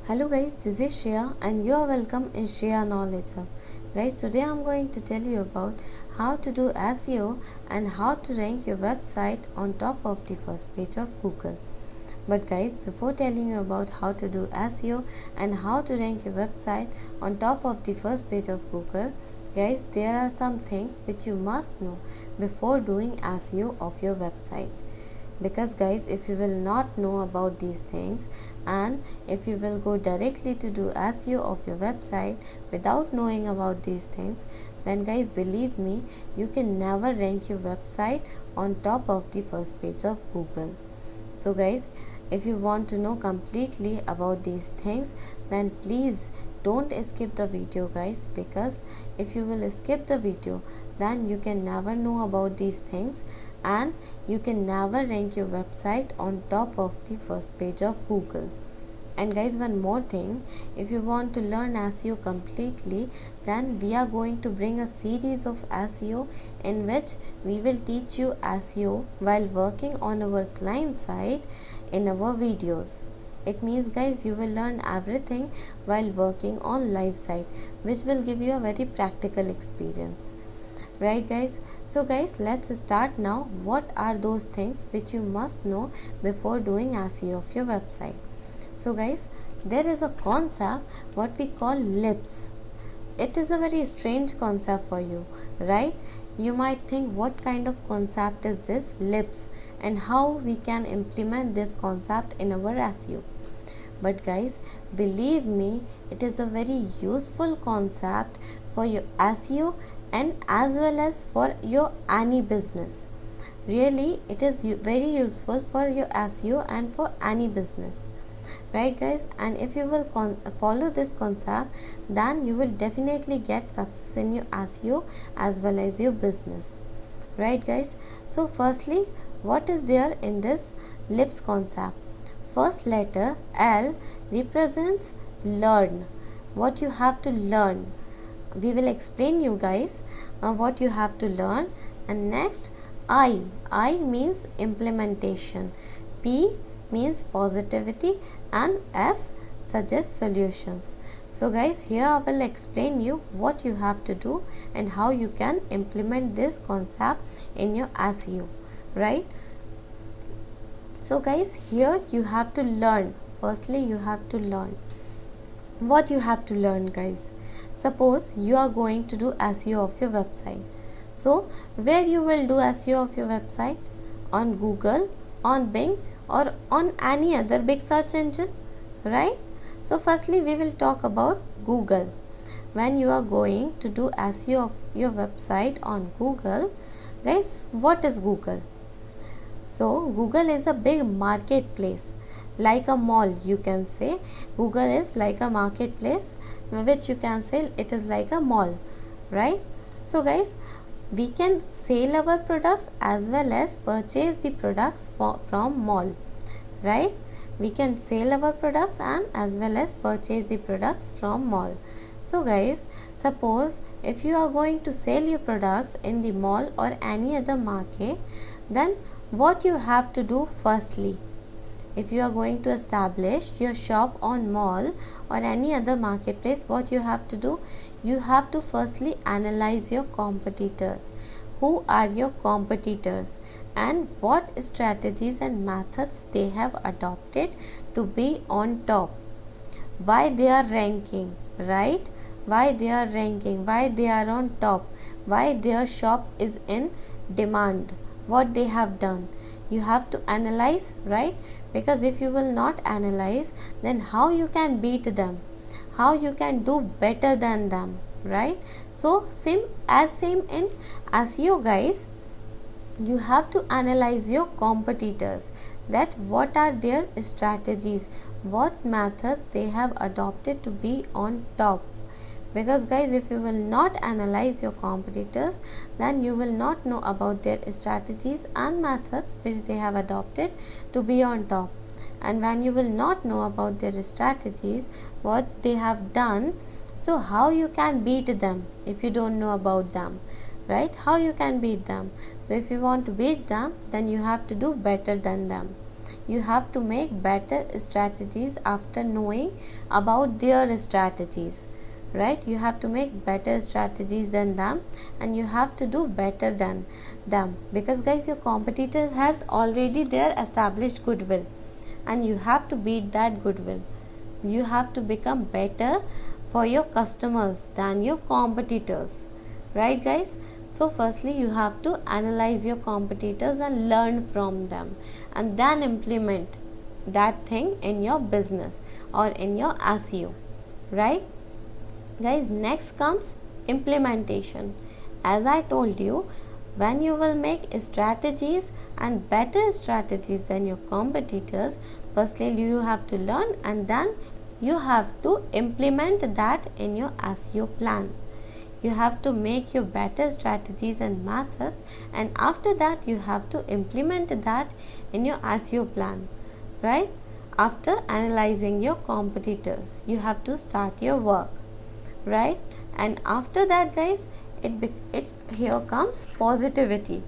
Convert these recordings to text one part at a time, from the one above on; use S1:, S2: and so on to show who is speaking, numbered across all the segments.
S1: Hello guys, this is Shreya and you are welcome in Shreya Knowledge Hub. Guys, today I am going to tell you about how to do SEO and how to rank your website on top of the first page of Google. But guys, before telling you about how to do SEO and how to rank your website on top of the first page of Google, guys, there are some things which you must know before doing SEO of your website. Because guys, if you will not know about these things and if you will go directly to do SEO of your website without knowing about these things, then guys, believe me, you can never rank your website on top of the first page of Google. So guys, if you want to know completely about these things, then please don't skip the video guys, because if you will skip the video, then you can never know about these things and you can never rank your website on top of the first page of Google. And guys, one more thing, if you want to learn SEO completely, then we are going to bring a series of SEO in which we will teach you SEO while working on our client side in our videos. It means guys, you will learn everything while working on live site, which will give you a very practical experience. Right guys, so guys, let's start now. What are those things which you must know before doing SEO of your website? So guys, there is a concept what we call lips. It is a very strange concept for you, right? You might think, what kind of concept is this lips and how we can implement this concept in our SEO? But guys, believe me, it is a very useful concept for your SEO and as well as for your any business. Really, it is very useful for your SEO and for any business, right guys? And if you will follow this concept, then you will definitely get success in your SEO as well as your business, right guys? So firstly, what is there in this lips concept? First letter L represents learn, what you have to learn. We will explain you guys what you have to learn. And next I means implementation, P means positivity, and S suggests solutions. So guys, here I will explain you what you have to do and how you can implement this concept in your SEO, right? So guys, here you have to learn. Firstly, you have to learn. What you have to learn guys? Suppose you are going to do SEO of your website. So where you will do SEO of your website? On Google, on Bing, or on any other big search engine, right? So firstly, we will talk about Google. When you are going to do SEO of your website on Google, guys, what is Google? So Google is a big marketplace, like a mall, you can say. Google is like a marketplace, which you can say it is like a mall, right? So guys, we can sell our products as well as purchase the products from mall, right? We can sell our products and as well as purchase the products from mall. So guys, suppose if you are going to sell your products in the mall or any other market, then what you have to do firstly? If you are going to establish your shop on mall or any other marketplace, what you have to do? You have to firstly analyze your competitors. Who are your competitors and what strategies and methods they have adopted to be on top? Why they are ranking, right? Why they are ranking, why they are on top, why their shop is in demand, what they have done. You have to analyze, right? Because if you will not analyze, then how you can beat them, how you can do better than them, right? So same in SEO guys, you have to analyze your competitors, that what are their strategies, what methods they have adopted to be on top. Because guys, if you will not analyze your competitors, then you will not know about their strategies and methods which they have adopted to be on top. And when you will not know about their strategies, what they have done, so how you can beat them if you don't know about them, right? How you can beat them? So if you want to beat them, then you have to do better than them. you have to make better strategies after knowing about their strategies, right? You have to make better strategies than them, and you have to do better than them, because guys, your competitors has already their established goodwill, and you have to beat that goodwill. You have to become better for your customers than your competitors, right guys? So firstly, you have to analyze your competitors and learn from them, and then implement that thing in your business or in your SEO, right guys? Next comes implementation. As I told you, when you will make strategies and better strategies than your competitors, firstly you have to learn, and then you have to implement that in your SEO plan. You have to make your better strategies and methods, and after that you have to implement that in your SEO plan, right? After analyzing your competitors, you have to start your work, right? And after that guys, here comes positivity.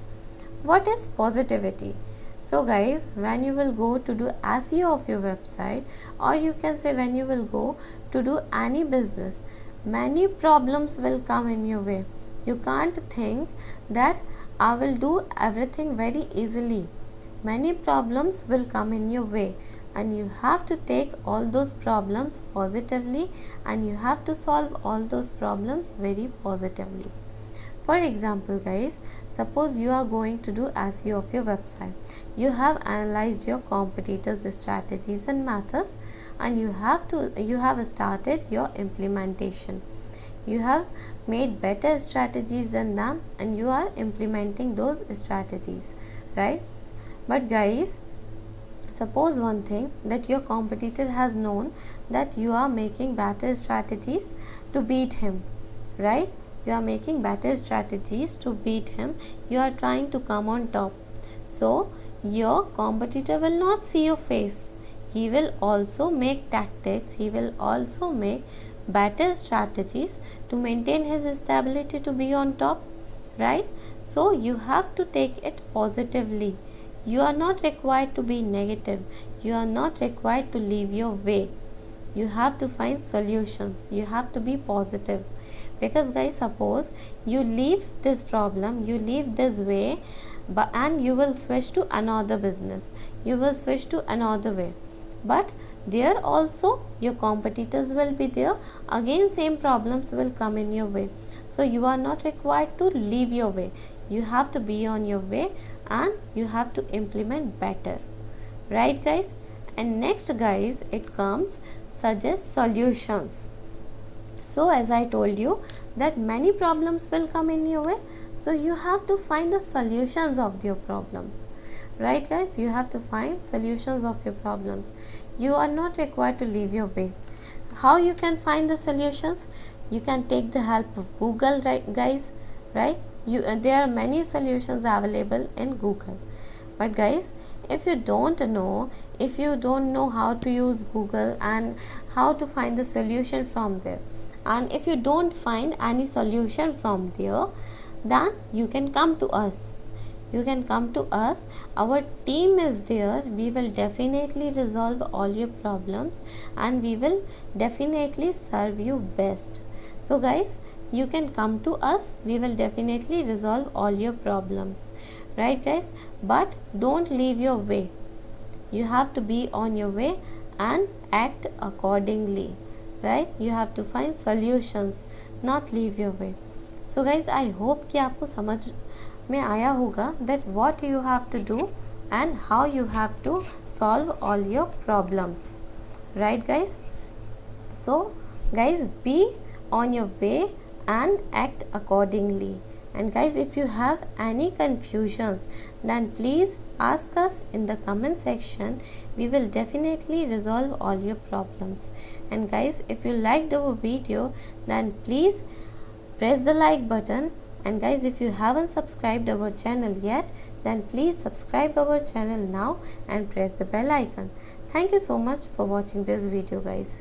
S1: What is positivity? So guys, when you will go to do SEO of your website, or you can say when you will go to do any business, many problems will come in your way. You can't think that I will do everything very easily. Many problems will come in your way, and you have to take all those problems positively, and you have to solve all those problems very positively. For example guys, suppose you are going to do SEO of your website. You have analyzed your competitors' strategies and methods, and you have started your implementation. You have made better strategies than them, and you are implementing those strategies, right? But guys, suppose one thing, that your competitor has known that you are making better strategies to beat him, right? You are making better strategies to beat him. You are trying to come on top. So your competitor will not see your face. He will also make tactics. He will also make better strategies to maintain his stability to be on top, right? So you have to take it positively. You are not required to be negative. You are not required to leave your way. You have to find solutions. You have to be positive, because guys, suppose you leave this problem, you leave this way, and you will switch to another business, you will switch to another way, but there also your competitors will be there, again same problems will come in your way. So you are not required to leave your way. You have to be on your way, and you have to implement better, right guys? And next guys, it comes suggest solutions. So as I told you that many problems will come in your way, so you have to find the solutions of your problems, right guys? You have to find solutions of your problems. You are not required to leave your way. How you can find the solutions? You can take the help of Google, right guys, right? There are many solutions available in Google, but guys, if you don't know how to use Google and how to find the solution from there, and if you don't find any solution from there, then you can come to us. You can come to us. Our team is there. We will definitely resolve all your problems, and we will definitely serve you best. So guys, you can come to us. We will definitely resolve all your problems, right guys? But don't leave your way. You have to be on your way and act accordingly, right? You have to find solutions, not leave your way. So guys, I hope कि आपको समझ में आया होगा that what you have to do and how you have to solve all your problems, right guys? So guys, be on your way and act accordingly. And guys, if you have any confusions, then please ask us in the comment section. We will definitely resolve all your problems. And guys, if you liked our video, then please press the like button. And guys, if you haven't subscribed our channel yet, then please subscribe our channel now and press the bell icon. Thank you so much for watching this video guys.